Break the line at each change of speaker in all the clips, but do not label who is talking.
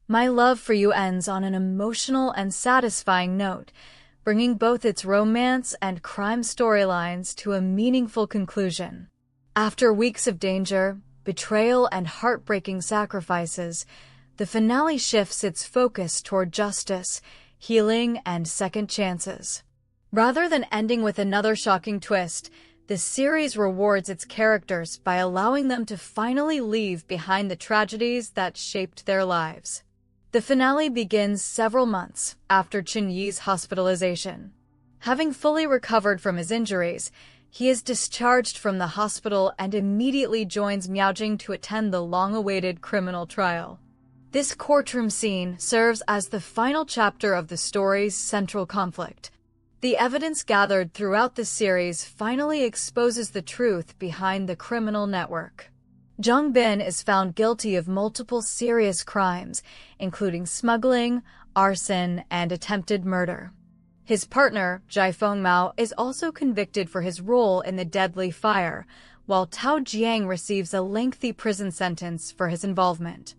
My love for you ends on an emotional and satisfying note, bringing both its romance and crime storylines to a meaningful conclusion. After weeks of danger, betrayal, and heartbreaking sacrifices, the finale shifts its focus toward justice, healing, and second chances. Rather than ending with another shocking twist, the series rewards its characters by allowing them to finally leave behind the tragedies that shaped their lives. The finale begins several months after Chen Yi's hospitalization. Having fully recovered from his injuries, he is discharged from the hospital and immediately joins Miaojing to attend the long-awaited criminal trial. This courtroom scene serves as the final chapter of the story's central conflict. The evidence gathered throughout the series finally exposes the truth behind the criminal network. Zhang Bin is found guilty of multiple serious crimes, including smuggling, arson, and attempted murder. His partner, Zhifeng Mao, is also convicted for his role in the deadly fire, while Tao Jiang receives a lengthy prison sentence for his involvement.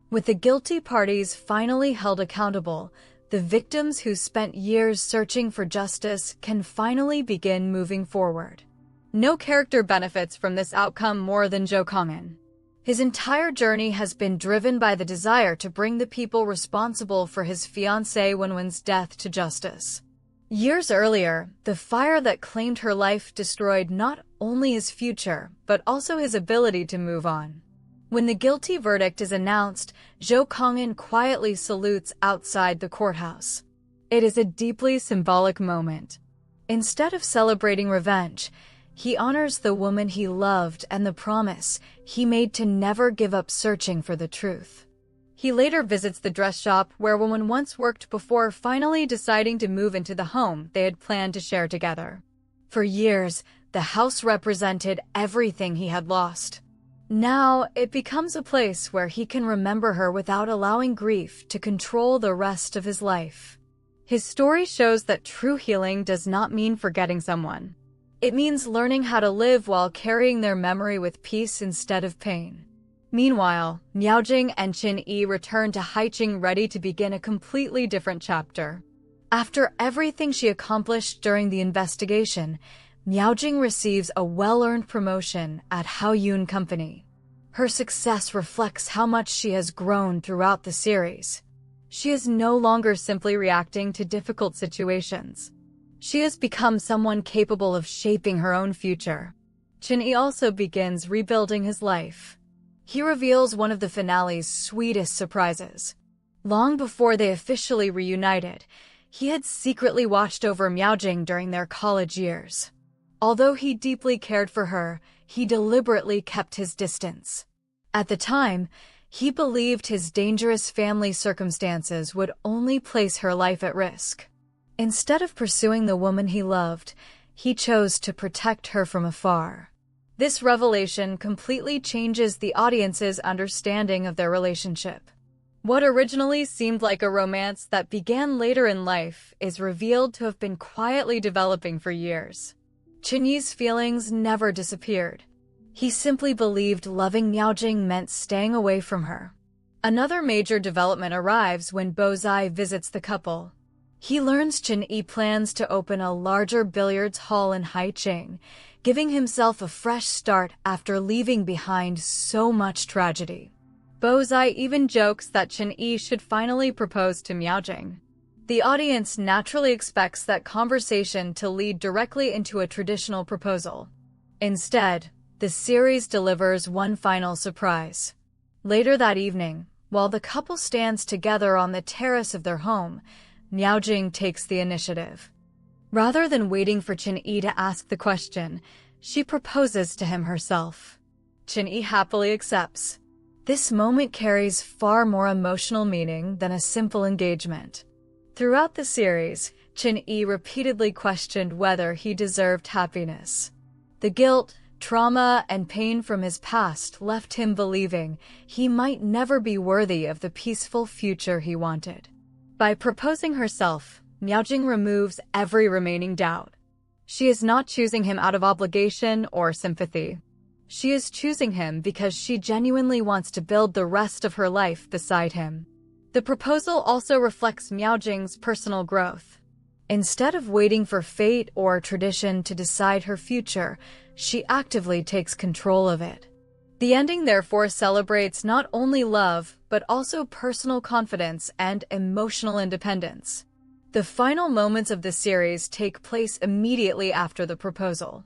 With the guilty parties finally held accountable, the victims who spent years searching for justice can finally begin moving forward. No character benefits from this outcome more than Zhou Kang'an. His entire journey has been driven by the desire to bring the people responsible for his fiancée Wenwen's death to justice. Years earlier, the fire that claimed her life destroyed not only his future, but also his ability to move on. When the guilty verdict is announced, Zhou Kang'an quietly salutes outside the courthouse. It is a deeply symbolic moment. Instead of celebrating revenge, he honors the woman he loved and the promise he made to never give up searching for the truth. He later visits the dress shop where Wenwen once worked before finally deciding to move into the home they had planned to share together. For years, the house represented everything he had lost. Now, it becomes a place where he can remember her without allowing grief to control the rest of his life. His story shows that true healing does not mean forgetting someone. It means learning how to live while carrying their memory with peace instead of pain. Meanwhile, Miaojing and Chen Yi return to Haiqing ready to begin a completely different chapter. After everything she accomplished during the investigation, Miaojing receives a well-earned promotion at Haoyun Company. Her success reflects how much she has grown throughout the series. She is no longer simply reacting to difficult situations. She has become someone capable of shaping her own future. Chen Yi also begins rebuilding his life. He reveals one of the finale's sweetest surprises. Long before they officially reunited, he had secretly watched over Miaojing during their college years. Although he deeply cared for her, he deliberately kept his distance. At the time, he believed his dangerous family circumstances would only place her life at risk. Instead of pursuing the woman he loved, he chose to protect her from afar. This revelation completely changes the audience's understanding of their relationship. What originally seemed like a romance that began later in life is revealed to have been quietly developing for years. Chen Yi's feelings never disappeared. He simply believed loving Miaojing meant staying away from her. Another major development arrives when Bozai visits the couple. He learns Chen Yi plans to open a larger billiards hall in Haiqing, giving himself a fresh start after leaving behind so much tragedy. Bozai even jokes that Chen Yi should finally propose to Miaojing. The audience naturally expects that conversation to lead directly into a traditional proposal. Instead, the series delivers one final surprise. Later that evening, while the couple stands together on the terrace of their home, Miaojing takes the initiative. Rather than waiting for Chen Yi to ask the question, she proposes to him herself. Chen Yi happily accepts. This moment carries far more emotional meaning than a simple engagement. Throughout the series, Chen Yi repeatedly questioned whether he deserved happiness. The guilt, trauma, and pain from his past left him believing he might never be worthy of the peaceful future he wanted. By proposing herself, Miaojing removes every remaining doubt. She is not choosing him out of obligation or sympathy. She is choosing him because she genuinely wants to build the rest of her life beside him. The proposal also reflects Miaojing's personal growth. Instead of waiting for fate or tradition to decide her future, she actively takes control of it. The ending therefore celebrates not only love, but also personal confidence and emotional independence. The final moments of the series take place immediately after the proposal.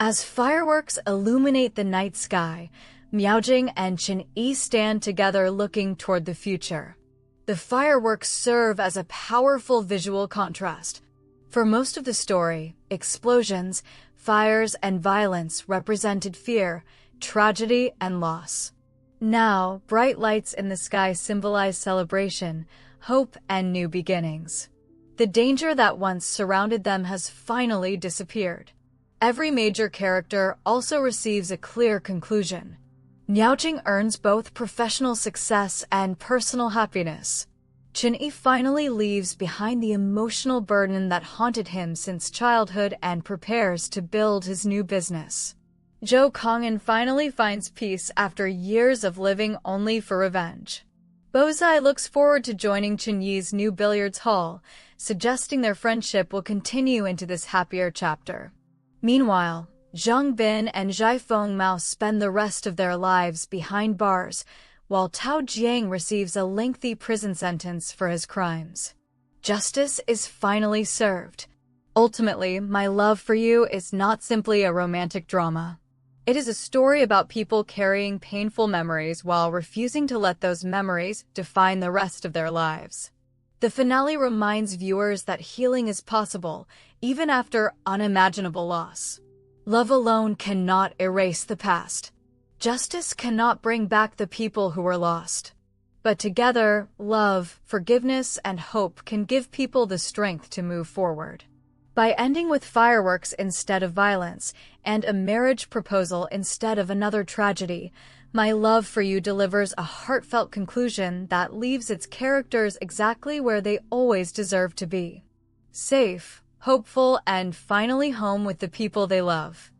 As fireworks illuminate the night sky, Miaojing and Chen Yi stand together looking toward the future. The fireworks serve as a powerful visual contrast. For most of the story, explosions, fires, and violence represented fear, tragedy, and loss. Now, bright lights in the sky symbolize celebration, hope, and new beginnings. The danger that once surrounded them has finally disappeared. Every major character also receives a clear conclusion. Miaojing earns both professional success and personal happiness. Chen Yi finally leaves behind the emotional burden that haunted him since childhood and prepares to build his new business. Zhou Kang'an finally finds peace after years of living only for revenge. Bozai looks forward to joining Chen Yi's new billiards hall, suggesting their friendship will continue into this happier chapter. Meanwhile, Zhang Bin and Zhai Fengmao spend the rest of their lives behind bars, while Tao Jiang receives a lengthy prison sentence for his crimes. Justice is finally served. Ultimately, my love for you is not simply a romantic drama. It is a story about people carrying painful memories while refusing to let those memories define the rest of their lives. The finale reminds viewers that healing is possible, even after unimaginable loss. Love alone cannot erase the past. Justice cannot bring back the people who were lost. But together, love, forgiveness, and hope can give people the strength to move forward. By ending with fireworks instead of violence, and a marriage proposal instead of another tragedy, my love for you delivers a heartfelt conclusion that leaves its characters exactly where they always deserve to be. Safe, hopeful, and finally home with the people they love.